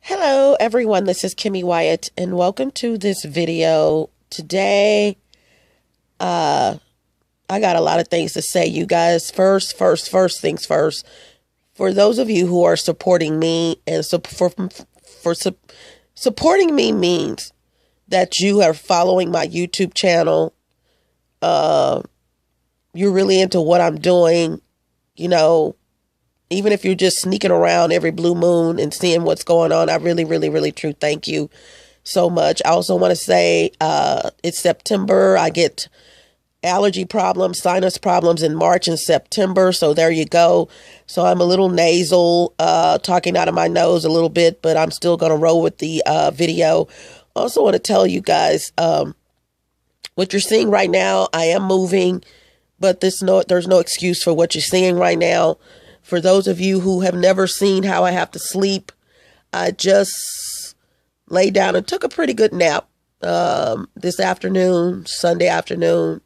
Hello everyone, this is Kimmy Wyatt and welcome to this video. Today, I got a lot of things to say, you guys. First things first. For those of you who are supporting me and supporting me means that you are following my YouTube channel. You're really into what I'm doing, you know. Even if you're just sneaking around every blue moon and seeing what's going on, I really true thank you so much. I also want to say it's September. I get allergy problems, sinus problems in March and September. So there you go. So I'm a little nasal, talking out of my nose a little bit, but I'm still going to roll with the video. Also want to tell you guys what you're seeing right now. I am moving, but there's no excuse for what you're seeing right now. For those of you who have never seen how I have to sleep, I just laid down and took a pretty good nap this afternoon, Sunday afternoon,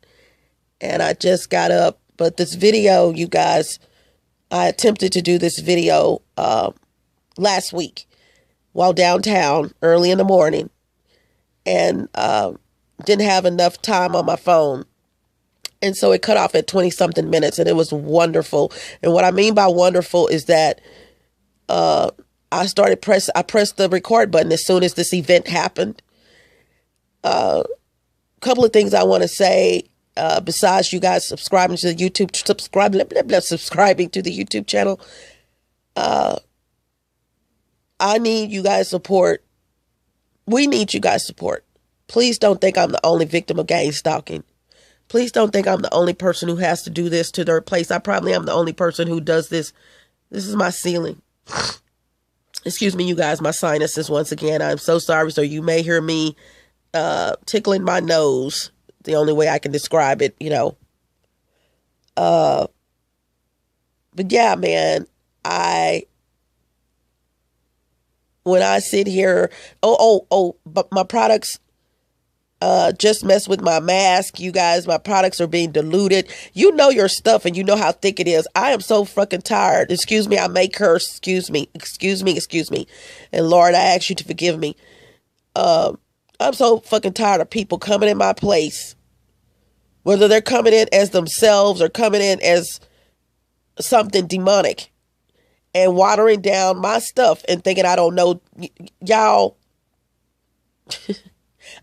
and I just got up. But this video, you guys, I attempted to do this video last week while downtown early in the morning, and didn't have enough time on my phone. And so it cut off at 20 something minutes, and it was wonderful. And what I mean by wonderful is that I pressed the record button as soon as this event happened. Couple of things I want to say, besides you guys subscribing to the YouTube, subscribing to the YouTube channel. I need you guys' support. We need you guys' support. Please don't think I'm the only victim of gang stalking. Please don't think I'm the only person who has to do this to their place. I probably am the only person who does this. This is my ceiling. Excuse me, you guys, my sinuses once again. I'm so sorry. So you may hear me tickling my nose. The only way I can describe it, you know. But yeah, man, when I sit here, but my products just mess with my mask, you guys. My products are being diluted. You know your stuff and you know how thick it is. I am so fucking tired. Excuse me, I may curse. Excuse me. And Lord, I ask you to forgive me. I'm so fucking tired of people coming in my place, whether they're coming in as themselves or coming in as something demonic, and watering down my stuff and thinking I don't know y'all.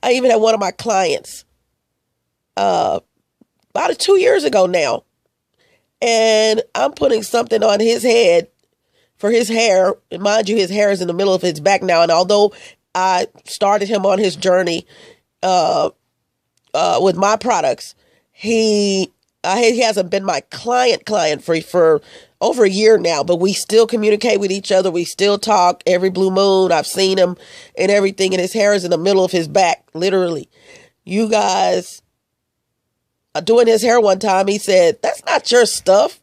I even had one of my clients about 2 years ago now, and I'm putting something on his head for his hair. And mind you, his hair is in the middle of his back now, and although I started him on his journey with my products, he hasn't been my client for over a year now, but we still communicate with each other. We still talk every blue moon. I've seen him and everything, and his hair is in the middle of his back, literally. You guys, doing his hair one time, he said, "That's not your stuff."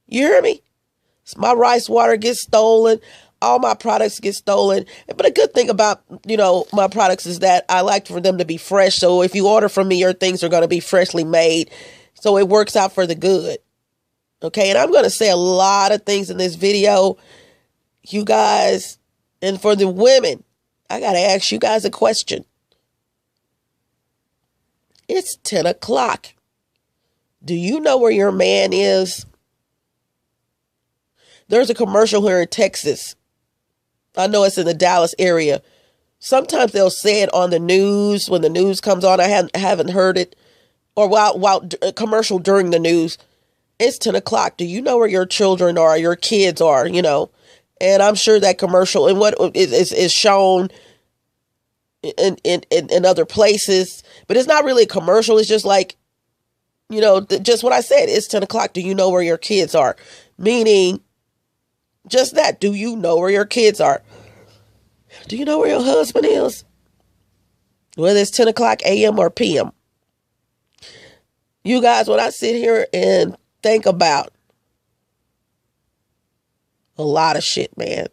You hear me? My rice water gets stolen. All my products get stolen. But a good thing about, you know, my products is that I like for them to be fresh. So if you order from me, your things are going to be freshly made. So it works out for the good. Okay, and I'm going to say a lot of things in this video, you guys. And for the women, I got to ask you guys a question. It's 10 o'clock. Do you know where your man is? There's a commercial here in Texas. I know it's in the Dallas area. Sometimes they'll say it on the news when the news comes on. I haven't heard it. Or while a commercial during the news. It's 10 o'clock. Do you know where your children are, your kids are, you know? And I'm sure that commercial and what is shown in other places. But it's not really a commercial. It's just like, you know, just what I said. It's 10 o'clock. Do you know where your kids are? Meaning, just that. Do you know where your kids are? Do you know where your husband is? Whether it's 10 o'clock a.m. or p.m. You guys, when I sit here and think about a lot of shit, man.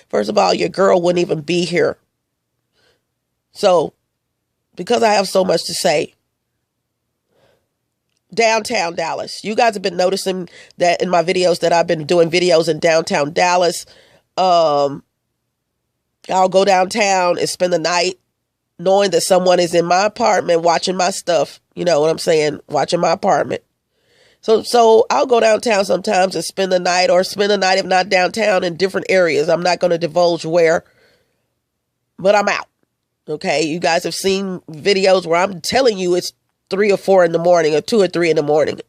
First of all, your girl wouldn't even be here. So, because I have so much to say, downtown Dallas. You guys have been noticing that in my videos that I've been doing videos in downtown Dallas. I'll go downtown and spend the night knowing that someone is in my apartment watching my stuff. You know what I'm saying? Watching my apartment. So I'll go downtown sometimes and spend the night, or spend the night, if not downtown, in different areas. I'm not going to divulge where, but I'm out. Okay. You guys have seen videos where I'm telling you it's 3 or 4 in the morning, or 2 or 3 in the morning.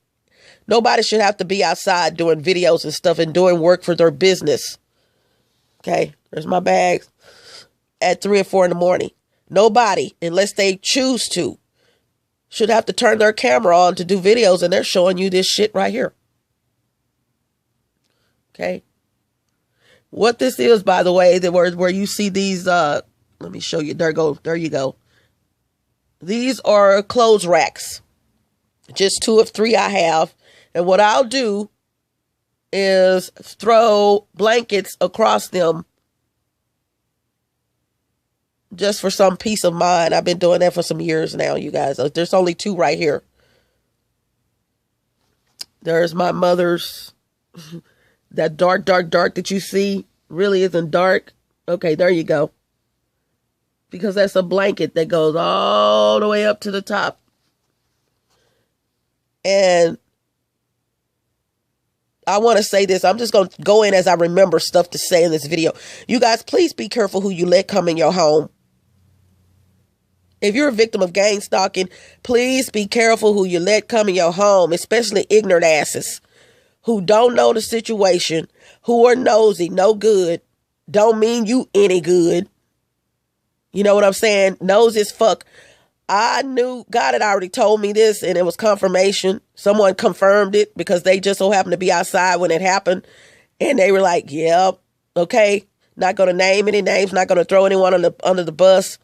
Nobody should have to be outside doing videos and stuff and doing work for their business. Okay. There's my bags at 3 or 4 in the morning. Nobody, unless they choose to, should have to turn their camera on to do videos, and they're showing you this shit right here. Okay. What this is, by the way, where you see these, let me show you. There you go. These are clothes racks. Just 2 of 3 I have. And what I'll do is throw blankets across them just for some peace of mind. I've been doing that for some years now, you guys. There's only 2 right here. There's my mother's. That dark that you see really isn't dark. Okay, there you go. Because that's a blanket that goes all the way up to the top. And I want to say this. I'm just going to go in as I remember stuff to say in this video. You guys, please be careful who you let come in your home. If you're a victim of gang stalking, please be careful who you let come in your home, especially ignorant asses who don't know the situation, who are nosy, no good, don't mean you any good. You know what I'm saying? Nosy as fuck. I knew God had already told me this, and it was confirmation. Someone confirmed it because they just so happened to be outside when it happened. And they were like, yeah, okay. Not going to name any names, not going to throw anyone under the bus.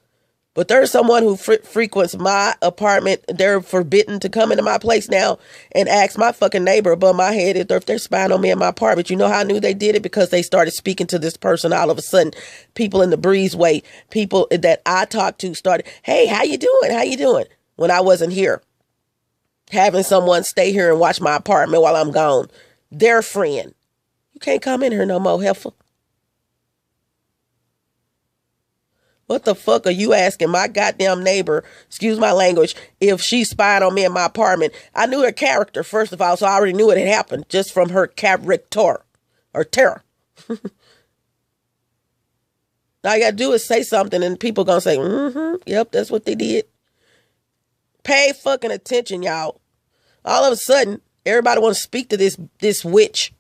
But there's someone who frequents my apartment. They're forbidden to come into my place now and ask my fucking neighbor above my head if they're spying on me in my apartment. You know how I knew they did it? Because they started speaking to this person all of a sudden. People in the breezeway, people that I talked to started, hey, how you doing? How you doing? When I wasn't here. Having someone stay here and watch my apartment while I'm gone. Their friend. You can't come in here no more, heifer. What the fuck are you asking my goddamn neighbor, excuse my language, if she spied on me in my apartment? I knew her character, first of all, so I already knew it had happened just from her character or terror. All you gotta do is say something and people gonna say, yep, that's what they did. Pay fucking attention, y'all. All of a sudden, everybody want to speak to this witch.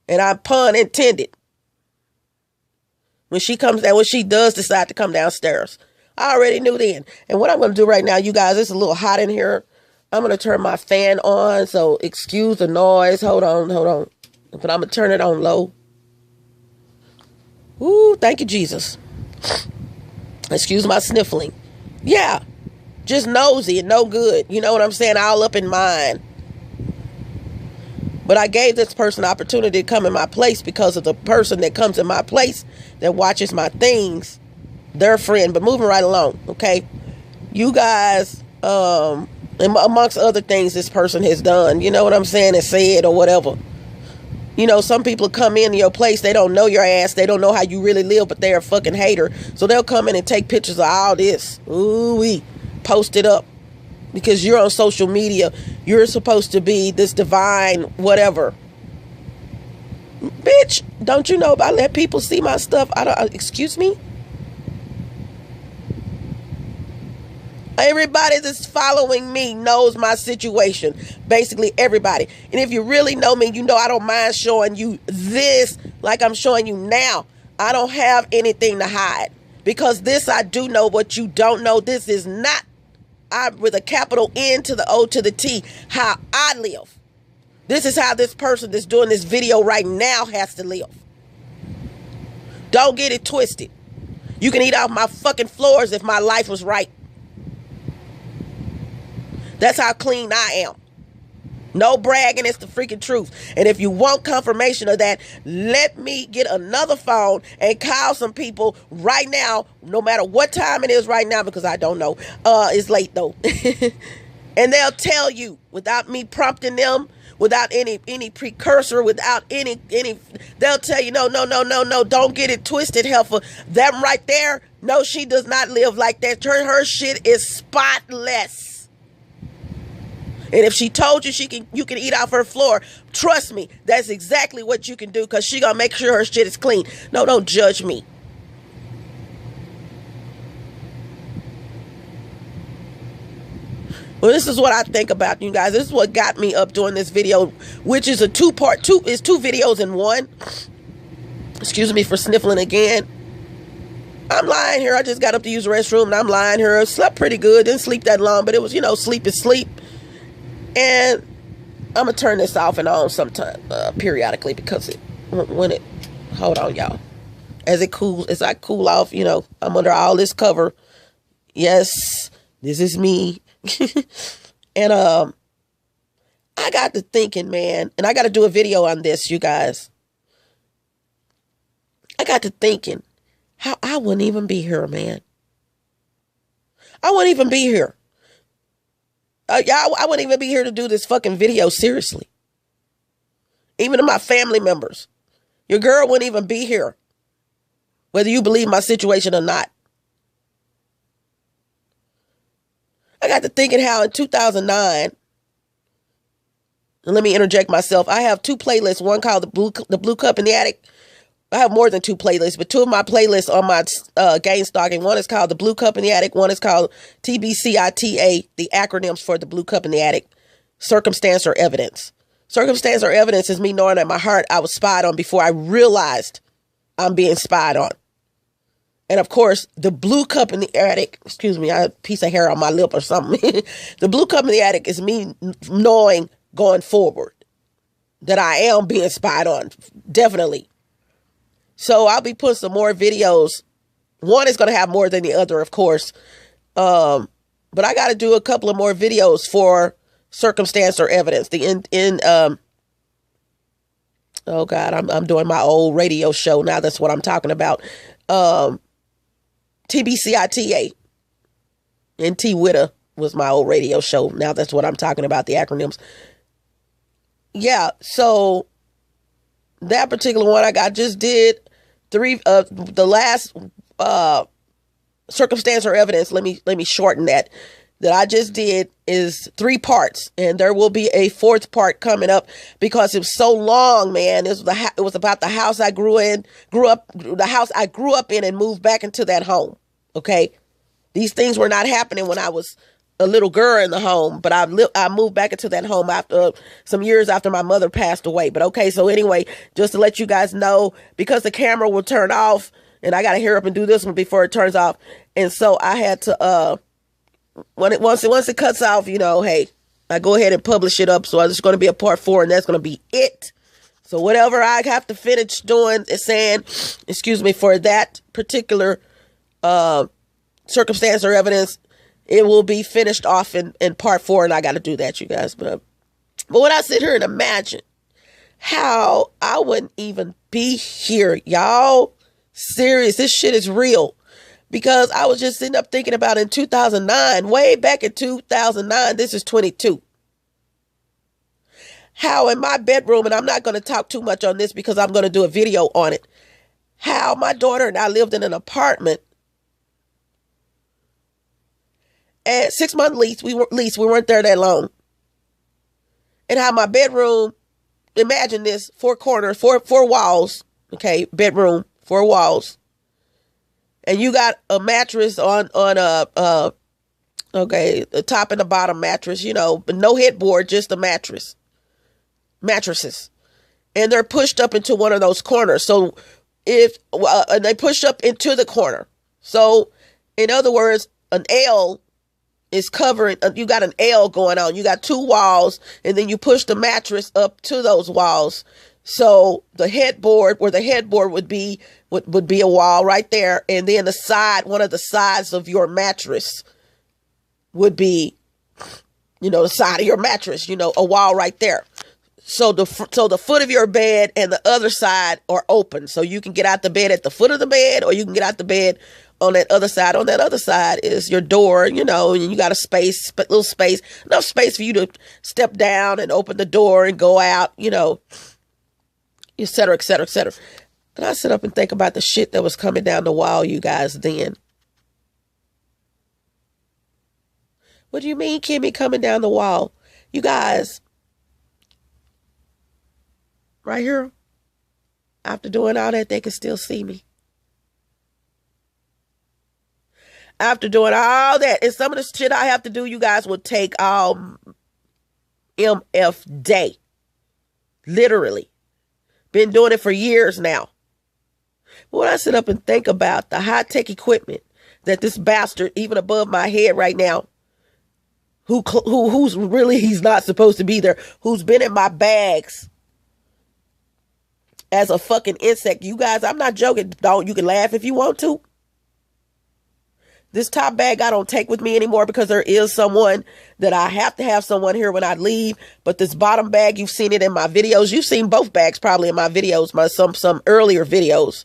And I pun intended. When she comes down, when she does decide to come downstairs. I already knew then. And what I'm going to do right now, you guys, it's a little hot in here. I'm going to turn my fan on, so excuse the noise. Hold on. But I'm going to turn it on low. Ooh, thank you, Jesus. Excuse my sniffling. Yeah, just nosy and no good. You know what I'm saying? All up in mine. But I gave this person an opportunity to come in my place because of the person that comes in my place that watches my things, their friend. But moving right along, okay? You guys, and amongst other things this person has done, you know what I'm saying, and said or whatever. You know, some people come into your place, they don't know your ass, they don't know how you really live, but they're a fucking hater. So they'll come in and take pictures of all this. Ooh-wee. Post it up. Because you're on social media, you're supposed to be this divine whatever. Bitch, don't you know about let people see my stuff? Excuse me? Everybody that's following me knows my situation. Basically everybody. And if you really know me, you know I don't mind showing you this like I'm showing you now. I don't have anything to hide. Because this I do know what you don't know. This is not with a capital N to the O to the T, how I live. This is how this person that's doing this video right now has to live. Don't get it twisted. You can eat off my fucking floors if my life was right. That's how clean I am. No bragging, it's the freaking truth. And if you want confirmation of that, let me get another phone and call some people right now, no matter what time it is right now, because I don't know. It's late though. And they'll tell you without me prompting them, without any precursor, without any, they'll tell you, no, don't get it twisted, heifer. Them right there, no, she does not live like that. Her shit is spotless. And if she told you you can eat off her floor, trust me, that's exactly what you can do, because she gonna make sure her shit is clean. No, don't judge me. Well, this is what I think about you guys. This is what got me up doing this video, which is a two videos in one. Excuse me for sniffling again. I'm lying here. I just got up to use the restroom, and I'm lying here. I slept pretty good. Didn't sleep that long, but it was, sleep is sleep. And I'm going to turn this off and on sometime, periodically, because hold on, y'all. As I cool off, I'm under all this cover. Yes, this is me. And I got to thinking, man, and I got to do a video on this, you guys. I got to thinking how I wouldn't even be here, man. I wouldn't even be here. I wouldn't even be here to do this fucking video, seriously. Even to my family members. Your girl wouldn't even be here, whether you believe my situation or not. I got to thinking how in 2009, and let me interject myself, I have two playlists, one called the Blue Cup in the Attic. I have more than two playlists, but two of my playlists on my gain stalking. One is called the Blue Cup in the Attic. One is called TBCITA, the acronyms for the Blue Cup in the Attic, circumstance or evidence. Circumstance or evidence is me knowing in my heart I was spied on before I realized I'm being spied on. And of course, the Blue Cup in the Attic, excuse me, I have a piece of hair on my lip or something. The Blue Cup in the Attic is me knowing going forward that I am being spied on, definitely. So I'll be putting some more videos. One is going to have more than the other, of course. But I got to do a couple of more videos for circumstance or evidence. Oh God, I'm doing my old radio show now. That's what I'm talking about. TBCITA. And T Witta was my old radio show. Now that's what I'm talking about, the acronyms. Yeah, so that particular one I just did the last circumstance or evidence, let me shorten that I just did is 3 parts, and there will be a 4th part coming up because it was so long, man. It was about the house I grew up in and moved back into that home. Okay. These things were not happening when I was a little girl in the home, but I moved back into that home after some years after my mother passed away. But okay, so anyway, just to let you guys know, because the camera will turn off and I got to hurry up and do this one before it turns off. And so I had to, once it cuts off, hey, I go ahead and publish it up. So it's going to be a part 4 and that's going to be it. So whatever I have to finish doing is saying, excuse me, for that particular, circumstance or evidence, it will be finished off in part 4, and I got to do that, you guys. But when I sit here and imagine how I wouldn't even be here, y'all, serious, this shit is real. Because I was just sitting up thinking about in 2009, way back in 2009, this is 22. How in my bedroom, and I'm not going to talk too much on this because I'm going to do a video on it, how my daughter and I lived in an apartment. And 6-month lease, we weren't there that long. And how my bedroom, imagine this, 4 corners, four walls, okay, bedroom, 4 walls. And you got a mattress on the top and the bottom mattress, but no headboard, just a mattresses. And they're pushed up into one of those corners. So and they push up into the corner. So in other words, an L is covering, you got an L going on. You got 2 walls, and then you push the mattress up to those walls. So the headboard, where the headboard would be a wall right there. And then the side, one of the sides of your mattress would be, the side of your mattress, a wall right there. So the foot of your bed and the other side are open. So you can get out the bed at the foot of the bed, or you can get out the bed on that other side. On that other side is your door, and you got little space, enough space for you to step down and open the door and go out, et cetera, et cetera, et cetera. And I sit up and think about the shit that was coming down the wall, you guys, then. What do you mean, Kimmy, coming down the wall? You guys, right here, after doing all that, they can still see me. After doing all that, and some of the shit I have to do, you guys, will take all MF day. Literally. Been doing it for years now. But when I sit up and think about the high-tech equipment that this bastard, even above my head right now, who's really, he's not supposed to be there, who's been in my bags as a fucking insect. You guys, I'm not joking. You can laugh if you want to. This top bag I don't take with me anymore because there is someone that I have to have someone here when I leave. But this bottom bag, you've seen it in my videos. You've seen both bags probably in my videos, some earlier videos.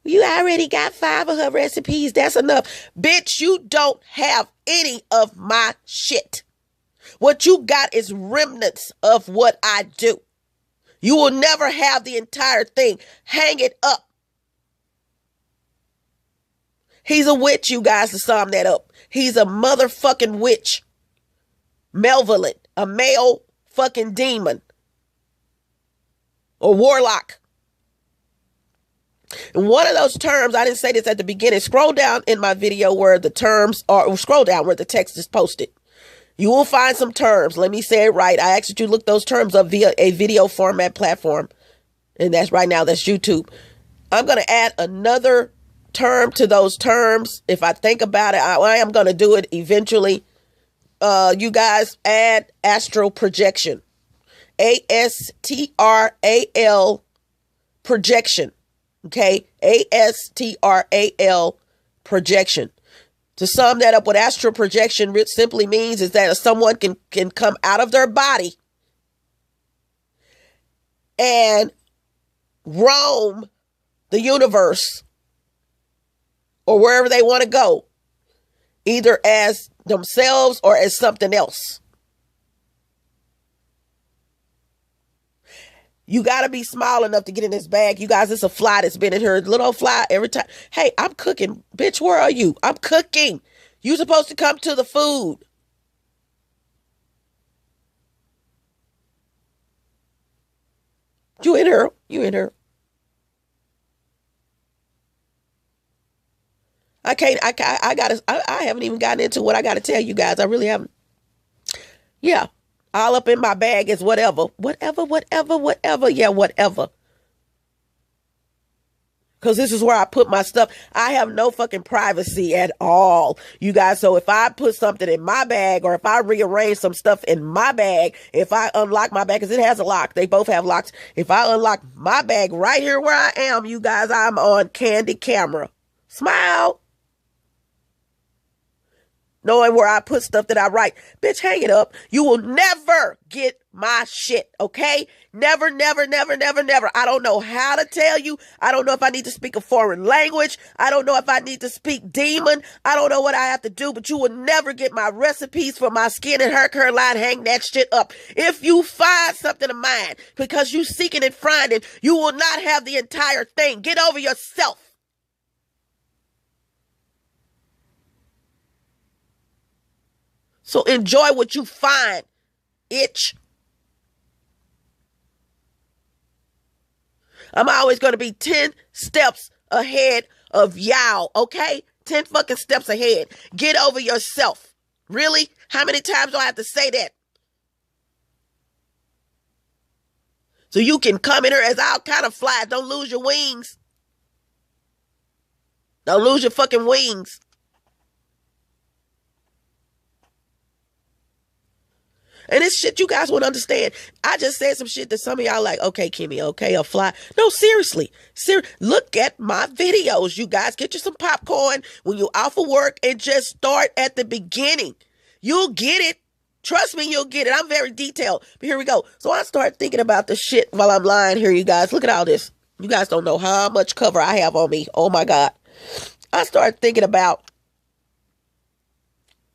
You already got 5 of her recipes. That's enough. Bitch, you don't have any of my shit. What you got is remnants of what I do. You will never have the entire thing. Hang it up. He's a witch, you guys, to sum that up. He's a motherfucking witch. Malevolent. A male fucking demon. Or warlock. And one of those terms, I didn't say this at the beginning. Scroll down in my video where the terms are, or scroll down where the text is posted. You will find some terms. Let me say it right. I asked you to look those terms up via a video format platform. And that's right now, that's YouTube. I'm going to add another term to those terms. If I think about it, I am going to do it eventually. You guys, add astral projection. ASTRAL projection. Okay, ASTRAL projection. To sum that up, what astral projection simply means is that someone can come out of their body and roam the universe or wherever they want to go, either as themselves or as something else. You got to be small enough to get in this bag. You guys, it's a fly that's been in here. Little fly every time. Hey, I'm cooking. Bitch, where are you? I'm cooking. You supposed to come to the food. You in here. You in here. I haven't even gotten into what I got to tell you guys. I really haven't. Yeah. All up in my bag is whatever. Whatever. Yeah, whatever. Because this is where I put my stuff. I have no fucking privacy at all, you guys. So if I put something in my bag, or if I rearrange some stuff in my bag, if I unlock my bag, because it has a lock. They both have locks. If I unlock my bag right here where I am, you guys, I'm on candid camera. Smile. Knowing where I put stuff that I write. Bitch, hang it up. You will never get my shit, okay? Never, never, never, never, never. I don't know how to tell you. I don't know if I need to speak a foreign language. I don't know if I need to speak demon. I don't know what I have to do, but you will never get my recipes for my skin and hair care line. Hang that shit up. If you find something of mine because you seeking and finding, you will not have the entire thing. Get over yourself. So enjoy what you find, itch. I'm always going to be 10 steps ahead of y'all, okay? 10 fucking steps ahead. Get over yourself. Really? How many times do I have to say that? So you can come in here as all kind of flies. Don't lose your wings. Don't lose your fucking wings. And it's shit you guys won't understand. I just said some shit that some of y'all like, okay, Kimmy, okay, a fly. No, seriously. Look at my videos, you guys. Get you some popcorn when you're off of work and just start at the beginning. You'll get it. Trust me, you'll get it. I'm very detailed. But here we go. So I start thinking about the shit while I'm lying here, you guys. Look at all this. You guys don't know how much cover I have on me. Oh my God. I started thinking about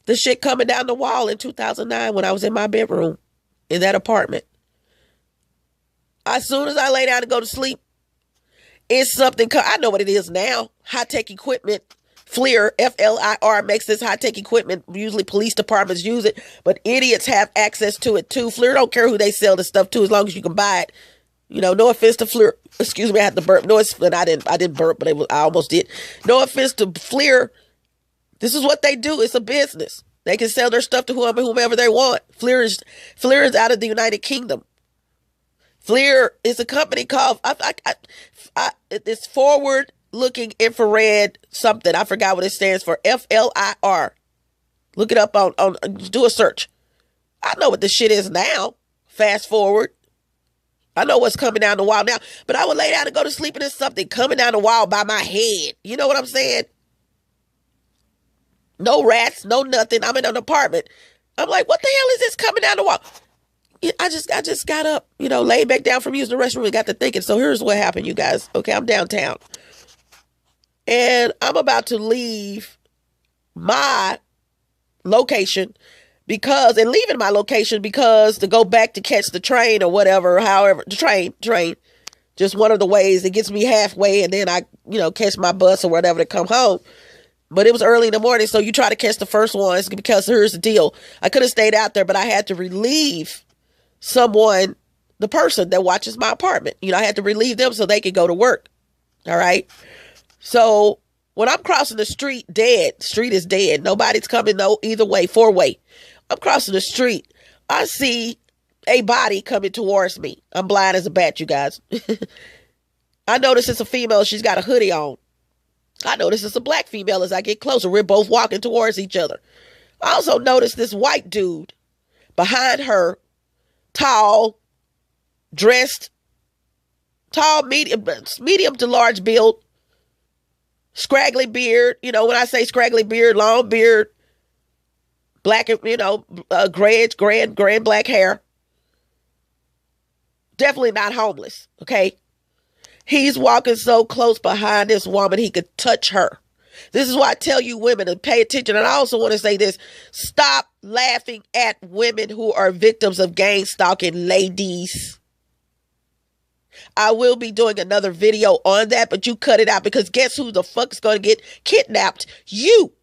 the shit coming down the wall in 2009 when I was in my bedroom in that apartment. As soon as I lay down to go to sleep, it's something. I know what it is now. High-tech equipment. FLIR, F-L-I-R, makes this high-tech equipment. Usually police departments use it, but idiots have access to it too. FLIR don't care who they sell the stuff to as long as you can buy it. You know, no offense to FLIR. Excuse me, I had to burp. No, I didn't burp, but I almost did. No offense to FLIR. This is what they do. It's a business. They can sell their stuff to whomever they want. FLIR is out of the United Kingdom. FLIR is a company called, it's Forward Looking Infrared something. I forgot what it stands for. FLIR. Look it up on do a search. I know what this shit is now. Fast forward. I know what's coming down the wall now. But I would lay down and go to sleep and there's something coming down the wall by my head. You know what I'm saying? No rats, no nothing. I'm in an apartment. I'm like, what the hell is this coming down the wall? I just got up, laid back down from using the restroom and got to thinking. So here's what happened, you guys. Okay, I'm downtown. And I'm about to leave my location leaving my location because to go back to catch the train or whatever, however, the train, just one of the ways it gets me halfway and then I, catch my bus or whatever to come home. But it was early in the morning, so you try to catch the first one because here's the deal. I could have stayed out there, but I had to relieve someone, the person that watches my apartment. I had to relieve them so they could go to work. All right. So when I'm crossing the street, street is dead. Nobody's coming either way, four-way. I'm crossing the street. I see a body coming towards me. I'm blind as a bat, you guys. I notice it's a female. She's got a hoodie on. I notice it's a black female as I get closer. We're both walking towards each other. I also notice this white dude behind her, tall, dressed, tall, medium to large build, scraggly beard. When I say scraggly beard, long beard, black, gray and black hair. Definitely not homeless, okay? He's walking so close behind this woman, he could touch her. This is why I tell you women to pay attention. And I also want to say this. Stop laughing at women who are victims of gang stalking, ladies. I will be doing another video on that, but you cut it out because guess who the fuck is going to get kidnapped? You.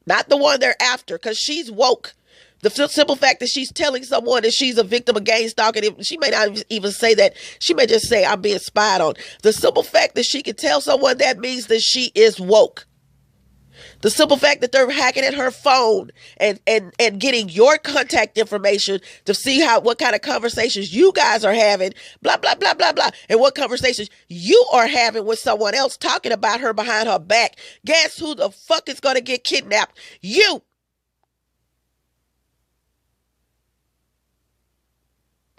Not the one they're after because she's woke. The simple fact that she's telling someone that she's a victim of gang stalking, she may not even say that. She may just say, I'm being spied on. The simple fact that she can tell someone that means that she is woke. The simple fact that they're hacking at her phone and getting your contact information to see what kind of conversations you guys are having, blah, blah, blah, blah, blah, and what conversations you are having with someone else talking about her behind her back. Guess who the fuck is going to get kidnapped? You.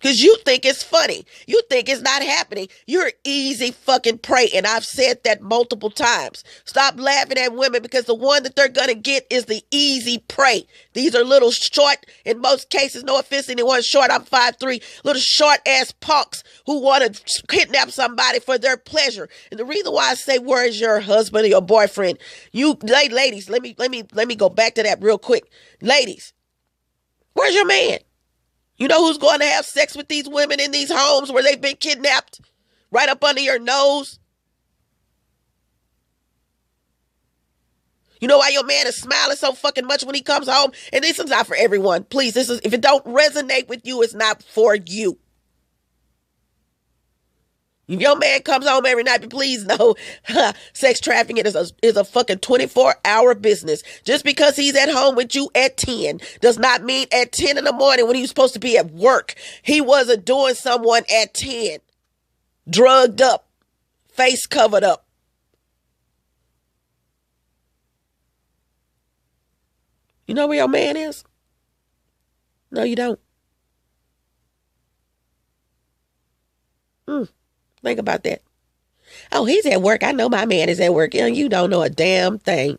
Because you think it's funny. You think it's not happening. You're easy fucking prey. And I've said that multiple times. Stop laughing at women because the one that they're going to get is the easy prey. These are little short, in most cases, no offense to anyone short, I'm 5'3", little short ass punks who want to kidnap somebody for their pleasure. And the reason why I say, where is your husband or your boyfriend? You ladies, let me go back to that real quick. Ladies, where's your man? You know who's going to have sex with these women in these homes where they've been kidnapped? Right up under your nose. You know why your man is smiling so fucking much when he comes home? And this is not for everyone. Please, if it don't resonate with you, it's not for you. If your man comes home every night, but please know, sex trafficking is a fucking 24-hour business. Just because he's at home with you at 10 does not mean at 10 in the morning when he was supposed to be at work. He wasn't doing someone at 10. Drugged up. Face covered up. You know where your man is? No, you don't. Think about that. Oh, he's at work. I know my man is at work. You don't know a damn thing.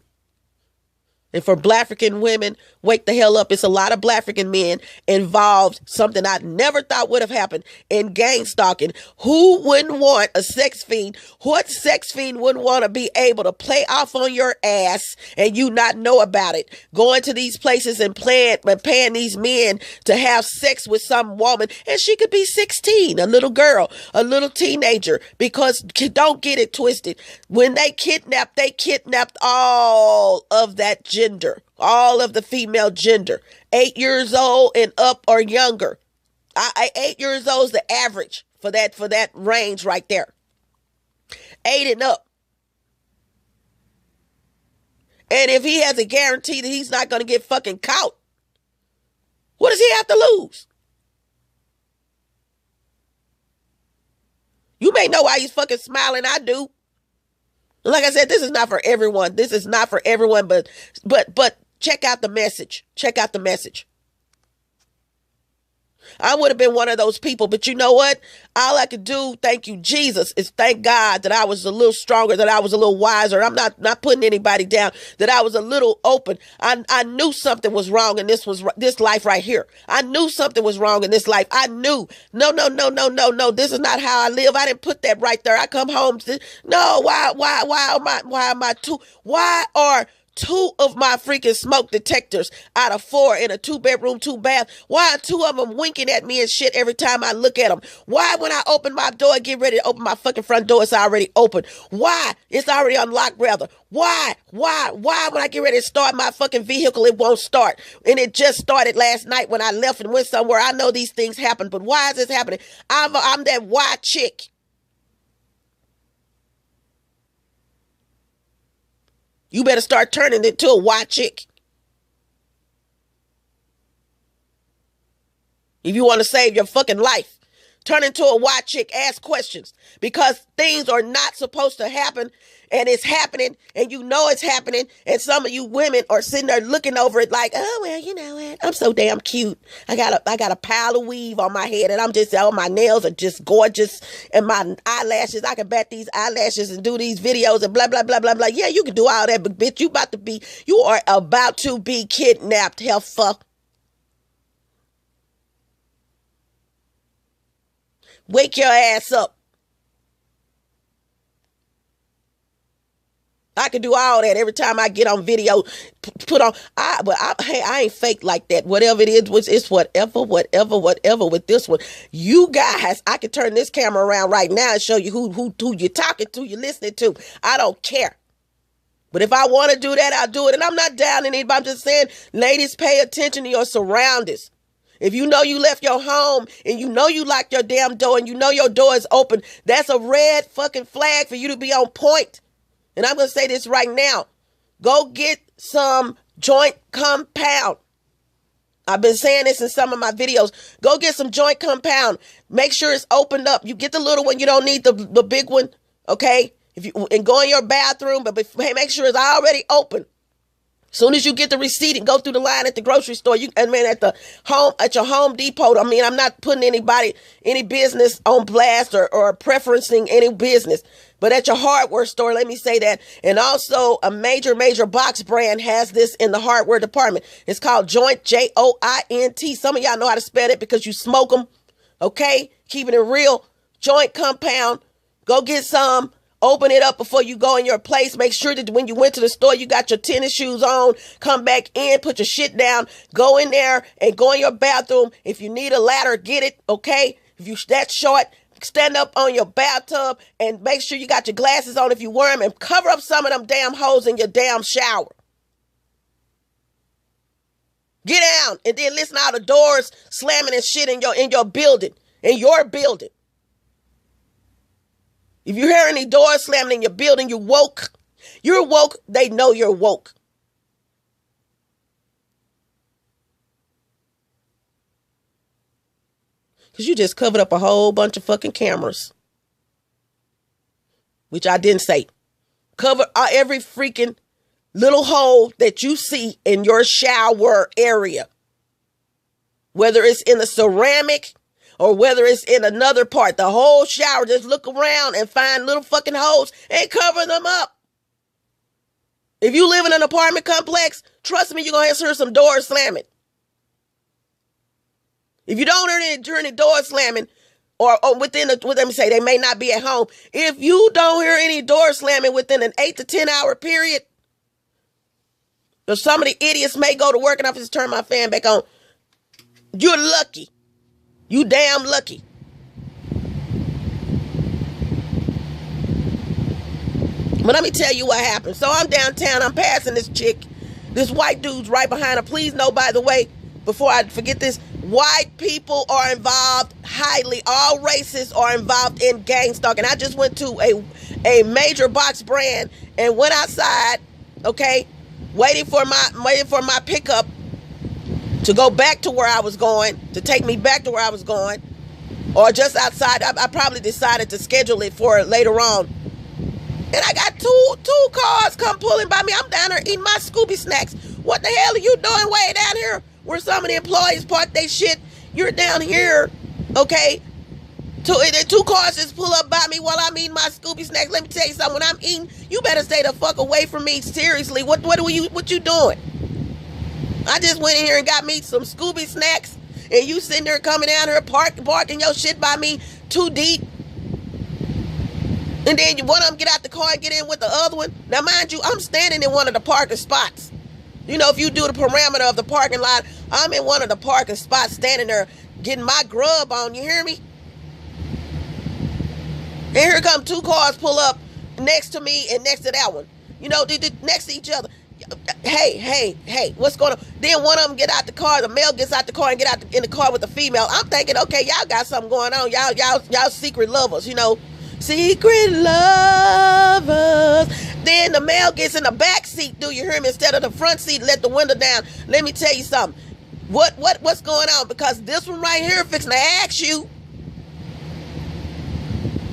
And for Black African women, wake the hell up. It's a lot of Black African men involved, something I never thought would have happened, in gang stalking. Who wouldn't want a sex fiend? What sex fiend wouldn't want to be able to play off on your ass and you not know about it? Going to these places and paying these men to have sex with some woman, and she could be 16, a little girl, a little teenager, because don't get it twisted. When they kidnapped all of that gender, all of the female gender, 8 years old and up or younger. 8 years old is the average for that range right there. 8 and up. And if he has a guarantee that he's not going to get fucking caught, what does he have to lose? You may know why he's fucking smiling. I do. Like I said, this is not for everyone. This is not for everyone, but check out the message. Check out the message. I would have been one of those people, but you know what? All I could do, thank you, Jesus, is thank God that I was a little stronger, that I was a little wiser. I'm not putting anybody down, that I was a little open. I knew something was wrong in this life right here. I knew something was wrong in this life. I knew. No. This is not how I live. I didn't put that right there. I come home to, no, why are two of my freaking smoke detectors out of 4 in a 2-bedroom, 2-bath? Why are 2 of them winking at me and shit every time I look at them? Why, when I open my door and get ready to open my fucking front door, it's already open? Why? It's already unlocked, rather. Why, when I get ready to start my fucking vehicle, it won't start? And it just started last night when I left and went somewhere. I know these things happen, but why is this happening? I'm that why chick. You better start turning into a why chick. If you want to save your fucking life, turn into a why chick. Ask questions, because things are not supposed to happen, and it's happening, and you know it's happening. And some of you women are sitting there looking over it like, oh, well, you know what? I'm so damn cute. I got a pile of weave on my head, and my nails are just gorgeous, and my eyelashes, I can bat these eyelashes and do these videos and blah, blah, blah, blah, blah. Yeah, you can do all that, but bitch, you are about to be kidnapped, hell fuck. Wake your ass up. I can do all that every time I get on video, put on. I ain't fake like that. Whatever it is, it's whatever with this one. You guys, I can turn this camera around right now and show you who you're talking to, you're listening to. I don't care. But if I want to do that, I'll do it. And I'm not down in anybody. I'm just saying, ladies, pay attention to your surroundings. If you know you left your home and you know you locked your damn door and you know your door is open, that's a red fucking flag for you to be on point. And I'm going to say this right now. Go get some joint compound. I've been saying this in some of my videos. Go get some joint compound. Make sure it's opened up. You get the little one. You don't need the big one. Okay? And go in your bathroom, but make sure it's already open. Soon as you get the receipt and go through the line at the grocery store, at your Home Depot. I mean, I'm not putting any business on blast or preferencing any business, but at your hardware store, let me say that. And also a major box brand has this in the hardware department. It's called Joint, Joint. Some of y'all know how to spell it because you smoke them. Okay. Keeping it real. Joint compound. Go get some. Open it up before you go in your place. Make sure that when you went to the store, you got your tennis shoes on. Come back in, put your shit down. Go in there and go in your bathroom. If you need a ladder, get it, okay? If you that short, stand up on your bathtub and make sure you got your glasses on if you wear them, and cover up some of them damn holes in your damn shower. Get down and then listen to all the doors slamming and shit in your building, in your building. If you hear any doors slamming in your building, you're woke. You're woke. They know you're woke. Because you just covered up a whole bunch of fucking cameras. Which I didn't say. Cover every freaking little hole that you see in your shower area. Whether it's in the ceramic or whether it's in another part, the whole shower, just look around and find little fucking holes and cover them up. If you live in an apartment complex, trust me, you're going to hear some doors slamming. If you don't hear any doors slamming, or within let me say, they may not be at home. If you don't hear any doors slamming within an 8 to 10 hour period, or some of the idiots may go to work and I just turn my fan back on, you're lucky. You damn lucky. But let me tell you what happened. So I'm downtown. I'm passing this chick. This white dude's right behind her. Please know, by the way, before I forget this, white people are involved highly. All races are involved in gang stalking. I just went to a major box brand and went outside, okay, waiting for my pickup to go back to where I was going, to take me back to where I was going, or just outside. I probably decided to schedule it for later on. And I got two cars come pulling by me. I'm down there eating my Scooby snacks. What the hell are you doing way down here where some of the employees park their shit? You're down here, okay? Two cars just pull up by me while I'm eating my Scooby snacks. Let me tell you something. When I'm eating, you better stay the fuck away from me. Seriously, what you doing? I just went in here and got me some Scooby snacks, and you sitting there coming down here parking your shit by me too deep. And then one of them get out the car and get in with the other one. Now, mind you, I'm standing in one of the parking spots. You know, if you do the parameter of the parking lot, I'm in one of the parking spots standing there getting my grub on. You hear me? And here come two cars pull up next to me and next to that one. You know, next to each other. Hey, what's going on? Then one of them get out the car. The male gets out the car and get out in the car with the female. I'm thinking, okay, y'all got something going on. Y'all secret lovers, you know. Secret lovers. Then the male gets in the back seat, do you hear me? Instead of the front seat, let the window down. Let me tell you something. What's going on? Because this one right here fixing to ask you.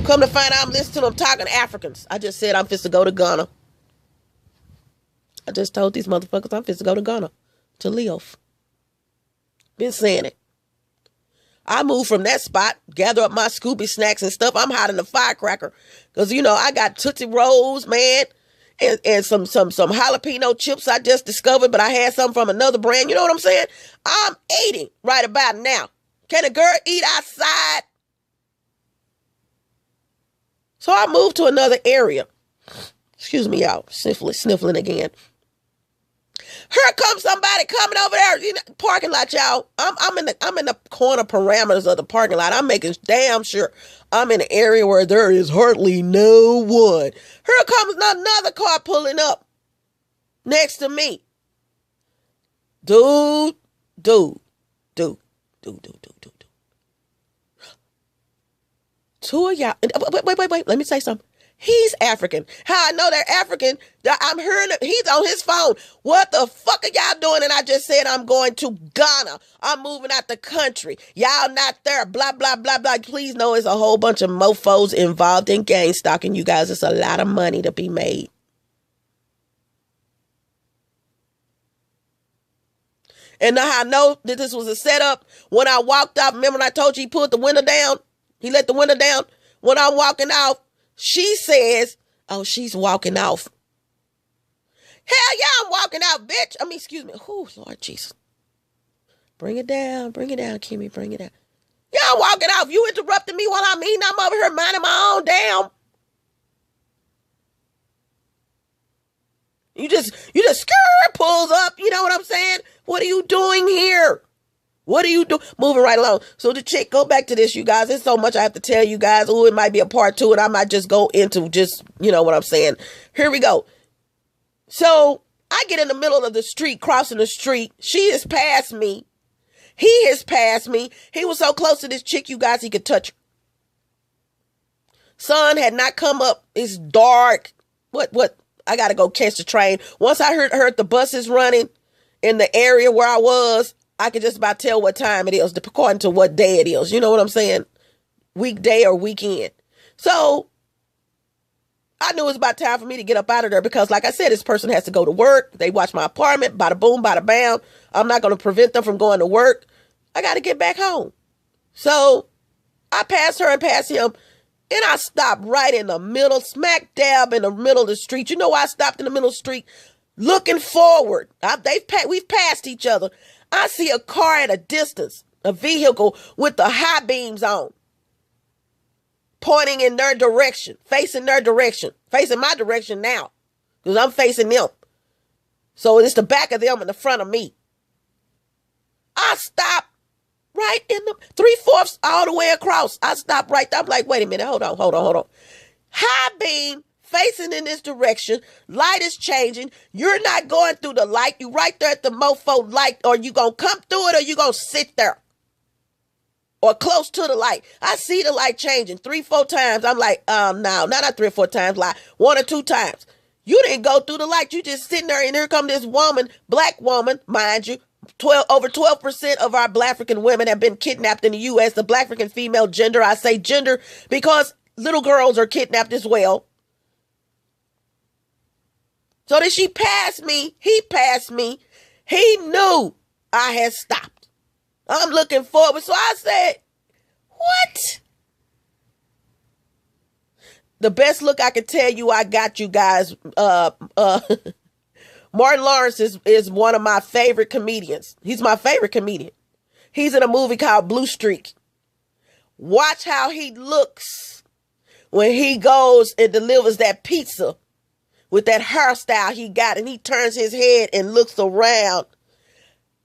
Come to find out, I'm listening to them talking Africans. I just said I'm fixing to go to Ghana. I just told these motherfuckers I'm fixing to go to Ghana to live. Been saying it. I moved from that spot, gather up my Scooby snacks and stuff. I'm hiding the firecracker. Because, you know, I got Tootsie Rolls, man, and some jalapeno chips I just discovered, but I had some from another brand. You know what I'm saying? I'm eating right about now. Can a girl eat outside? So I moved to another area. Excuse me, y'all. Sniffling again. Here comes somebody coming over there. You know, parking lot, y'all. I'm in the corner parameters of the parking lot. I'm making damn sure I'm in an area where there is hardly no one. Here comes another car pulling up next to me. Dude. Two of y'all. Wait. Let me say something. He's African. How I know they're African? I'm hearing him. He's on his phone. What the fuck are y'all doing? And I just said I'm going to Ghana. I'm moving out the country. Y'all not there. Blah, blah, blah, blah. Please know it's a whole bunch of mofos involved in gang stalking. You guys, it's a lot of money to be made. And now I know that this was a setup. When I walked out, remember when I told you he pulled the window down? He let the window down. When I'm walking out, she says, oh, she's walking off. Hell yeah, I'm walking out, bitch. I mean, excuse me. Oh, Lord Jesus. Bring it down, Kimmy, bring it down. Yeah, I'm walking off. You interrupted me while I'm eating. I'm over here minding my own damn. You just skirt pulls up. You know what I'm saying? What are you doing here? What do you do? Moving right along. So the chick, go back to this, you guys. There's so much I have to tell you guys. Oh, it might be a part 2, and I might just go into just, you know what I'm saying. Here we go. So I get in the middle of the street, crossing the street. She has passed me. He has passed me. He was so close to this chick, you guys, he could touch her. Sun had not come up. It's dark. What? I got to go catch the train. Once I heard the buses running in the area where I was, I could just about tell what time it is, according to what day it is. You know what I'm saying? Weekday or weekend. So I knew it was about time for me to get up out of there because, like I said, this person has to go to work. They watch my apartment, bada boom, bada bam. I'm not going to prevent them from going to work. I got to get back home. So I passed her and passed him, and I stopped right in the middle, smack dab in the middle of the street. You know why I stopped in the middle of the street? looking forward. We've passed each other. I see a car at a distance, a vehicle with the high beams on, pointing in their direction, facing my direction now, because I'm facing them. So it's the back of them and the front of me. I stop right in the 3/4 all the way across. I stop right there. I'm like, wait a minute, hold on. High beam facing in this direction. Light is changing. You're not going through the light. You right there at the mofo light, or you gonna come through it, or you gonna sit there or close to the light. I see the light changing 3-4 times. I'm like, no, not 3 or 4 times, like 1 or 2 times. You didn't go through the light. You just sitting there, and here come this woman, black woman, mind you. Over 12% of our Black African women have been kidnapped in the U.S. The Black African female gender. I say gender because little girls are kidnapped as well. So that she passed me, he passed me. He knew I had stopped. I'm looking forward. So I said, what? The best look I can tell you I got, you guys. Martin Lawrence is one of my favorite comedians. He's my favorite comedian. He's in a movie called Blue Streak. Watch how he looks when he goes and delivers that pizza with that hairstyle he got, and he turns his head and looks around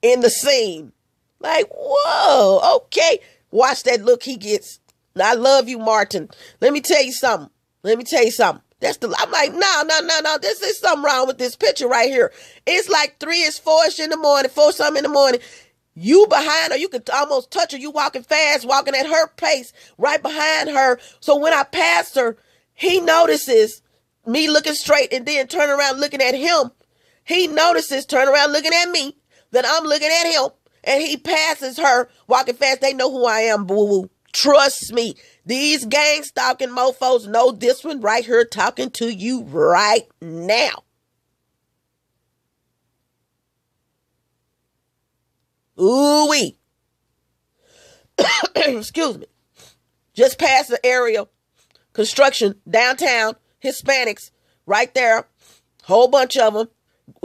in the scene. Like, whoa, okay. Watch that look he gets. I love you, Martin. Let me tell you something. I'm like, no. This is something wrong with this picture right here. It's like 4-ish in the morning, 4-something in the morning. You behind her, you could almost touch her. You walking fast, walking at her pace, right behind her. So when I passed her, he notices me looking straight and then turn around looking at him. He notices, turn around looking at me, then I'm looking at him, and he passes her walking fast. They know who I am, boo-boo. Trust me. These gang stalking mofos know this one right here talking to you right now. Ooh-wee. Excuse me. Just past the area, construction, downtown, Hispanics, right there. Whole bunch of them.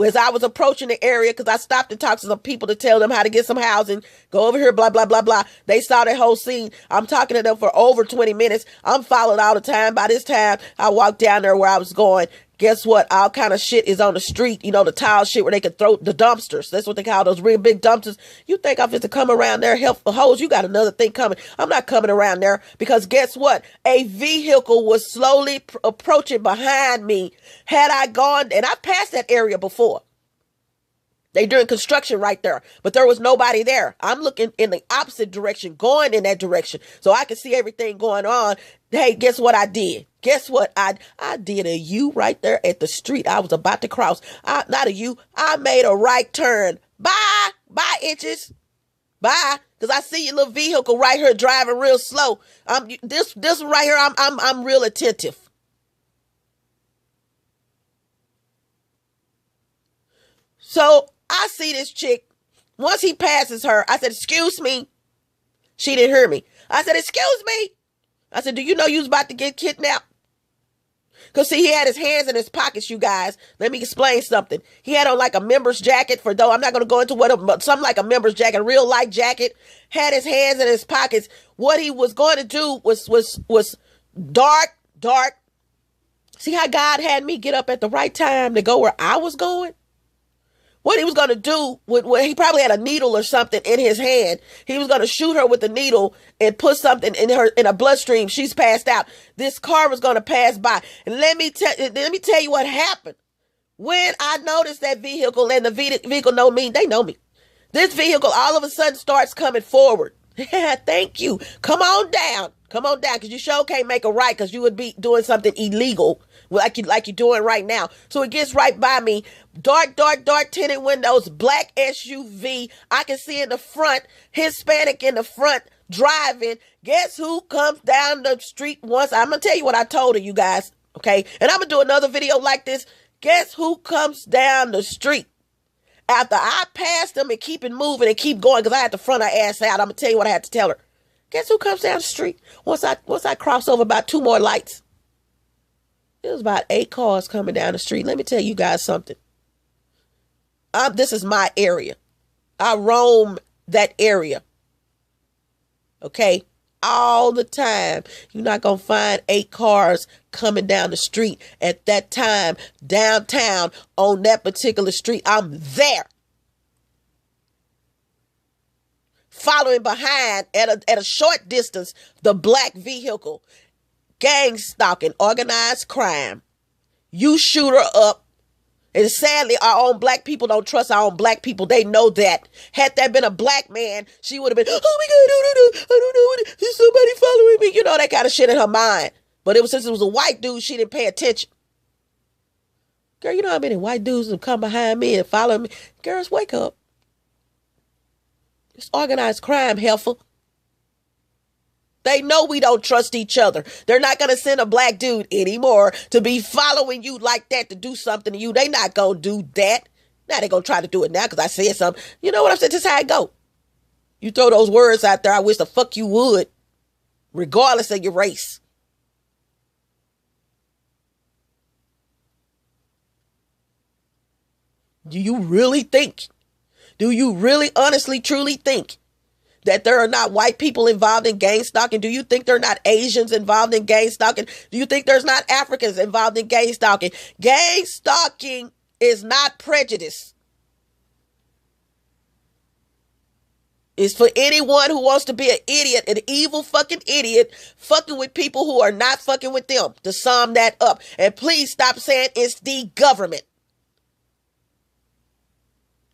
As I was approaching the area, because I stopped and talked to some people to tell them how to get some housing, go over here, blah, blah, blah, blah. They saw that whole scene. I'm talking to them for over 20 minutes. I'm followed all the time. By this time, I walked down there where I was going. Guess what? All kind of shit is on the street. You know, the tile shit where they could throw the dumpsters. That's what they call those real big dumpsters. You think I'm to come around there, help the hoes? You got another thing coming. I'm not coming around there because guess what? A vehicle was slowly approaching behind me. Had I gone, and I passed that area before. They doing construction right there, but there was nobody there. I'm looking in the opposite direction, going in that direction, so I can see everything going on. Hey, guess what I did? Guess what I did? A U right there at the street. I was about to cross. Not a U. I made a right turn. Bye, inches. Bye, because I see your little vehicle right here driving real slow. This one right here. I'm real attentive. So I see this chick. Once he passes her, I said, excuse me. She didn't hear me. I said, excuse me. I said, do you know you was about to get kidnapped? Because, see, he had his hands in his pockets, you guys. Let me explain something. He had on like a member's jacket I'm not going to go into what, but something like a member's jacket, a real light jacket. Had his hands in his pockets. What he was going to do was dark. See how God had me get up at the right time to go where I was going? What he was going to do, he probably had a needle or something in his hand. He was going to shoot her with the needle and put something in her bloodstream. She's passed out. This car was going to pass by. And let me tell you what happened. When I noticed that vehicle and the vehicle know me, they know me. This vehicle all of a sudden starts coming forward. Thank you. Come on down. Because you sure can't make a right because you would be doing something illegal like you're doing right now. So it gets right by me. Dark tinted windows, black SUV. I can see in the front, Hispanic in the front driving. Guess who comes down the street once? I'm going to tell you what I told her, you guys. Okay. And I'm going to do another video like this. Guess who comes down the street? After I passed them and keep it moving and keep going because I had to front her ass out. I'm going to tell you what I had to tell her. Guess who comes down the street? Once I cross over about 2 more lights. It was about 8 cars coming down the street. Let me tell you guys something. This is my area. I roam that area. Okay? All the time. You're not going to find 8 cars coming down the street at that time downtown on that particular street. I'm there. Following behind at a short distance, the black vehicle. Gang stalking, organized crime. You shoot her up. And sadly, our own black people don't trust our own black people. They know that. Had that been a black man, she would have been, oh my God, I don't know, there's somebody following me. You know, that kind of shit in her mind. But since it was a white dude, she didn't pay attention. Girl, you know how many white dudes have come behind me and follow me? Girls, wake up. It's organized crime, heifer. They know we don't trust each other. They're not going to send a black dude anymore to be following you like that to do something to you. They not going to do that. Now they're going to try to do it now because I said something. You know what I'm saying? This is how it go. You throw those words out there, I wish the fuck you would, regardless of your race. Do you really honestly, truly think that there are not white people involved in gang stalking? Do you think there are not Asians involved in gang stalking? Do you think there's not Africans involved in gang stalking? Gang stalking is not prejudice. It's for anyone who wants to be an idiot, an evil fucking idiot, fucking with people who are not fucking with them, to sum that up. And please stop saying it's the government.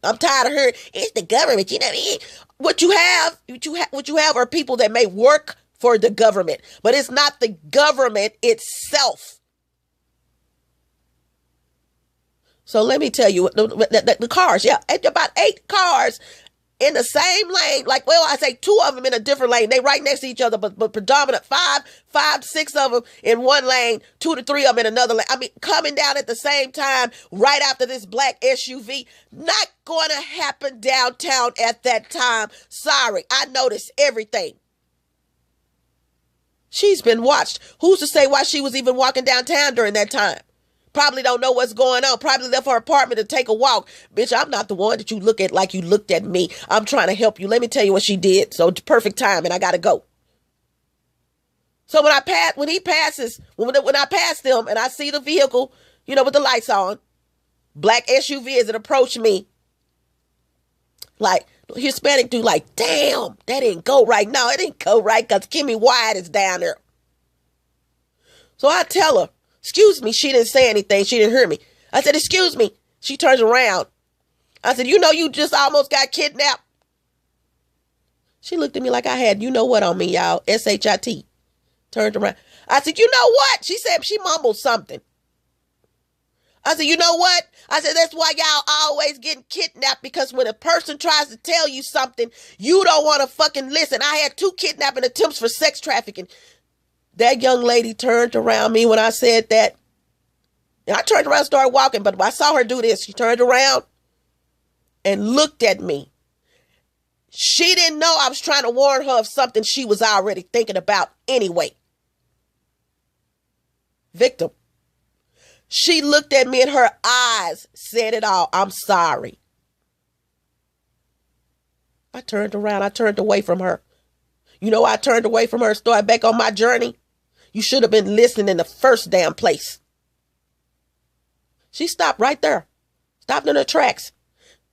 I'm tired of hearing it's the government. You know what I mean? What you have are people that may work for the government, but it's not the government itself. So let me tell you, the cars, yeah, about 8 cars in the same lane. Like, well, I say 2 of them in a different lane. They right next to each other, but predominant 5 to 6 of them in one lane, 2 to 3 of them in another lane. I mean, coming down at the same time, right after this black SUV. Not going to happen downtown at that time. Sorry, I noticed everything. She's been watched. Who's to say why she was even walking downtown during that time? Probably don't know what's going on. Probably left her apartment to take a walk. Bitch, I'm not the one that you look at like you looked at me. I'm trying to help you. Let me tell you what she did. So it's perfect time and I got to go. So when I pass them and I see the vehicle, you know, with the lights on, black SUV as it approached me, like Hispanic dude, like, damn, that didn't go right. No, it didn't go right because KimMeWyatt is down there. So I tell her, excuse me. She didn't say anything. She didn't hear me. I said, excuse me. She turns around. I said, you know, you just almost got kidnapped. She looked at me like I had, you know what on me, y'all. SHIT. Turned around. I said, you know what? She said, she mumbled something. I said, you know what? I said, that's why y'all always getting kidnapped, because when a person tries to tell you something, you don't want to fucking listen. I had 2 kidnapping attempts for sex trafficking. That young lady turned around me when I said that. And I turned around and started walking, but I saw her do this. She turned around and looked at me. She didn't know I was trying to warn her of something she was already thinking about anyway. Victim. She looked at me and her eyes said it all. I'm sorry. I turned around. I turned away from her. You know, I turned away from her, started back on my journey. You should have been listening in the first damn place. She stopped right there. Stopped in her tracks.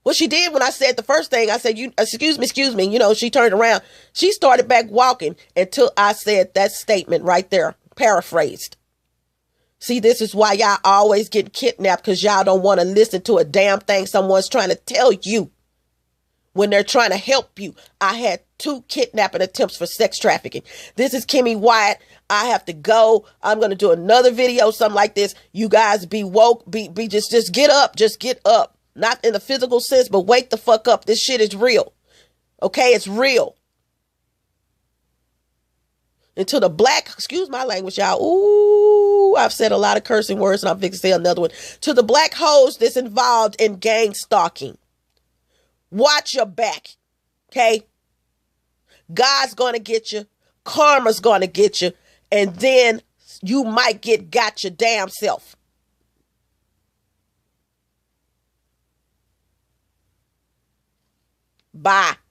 What she did when I said the first thing, I said, excuse me. You know, she turned around. She started back walking until I said that statement right there, paraphrased. See, this is why y'all always get kidnapped, because y'all don't want to listen to a damn thing someone's trying to tell you when they're trying to help you. I had 2 kidnapping attempts for sex trafficking. This is KimMeWyatt. I have to go. I'm going to do another video, something like this. You guys be woke. Just get up. Just get up. Not in the physical sense, but wake the fuck up. This shit is real. Okay, it's real. Until the black, excuse my language, y'all. Ooh, I've said a lot of cursing words and I'm fixing to say another one. To the black hoes that's involved in gang stalking. Watch your back. Okay? God's going to get you. Karma's going to get you. And then you might got your damn self. Bye.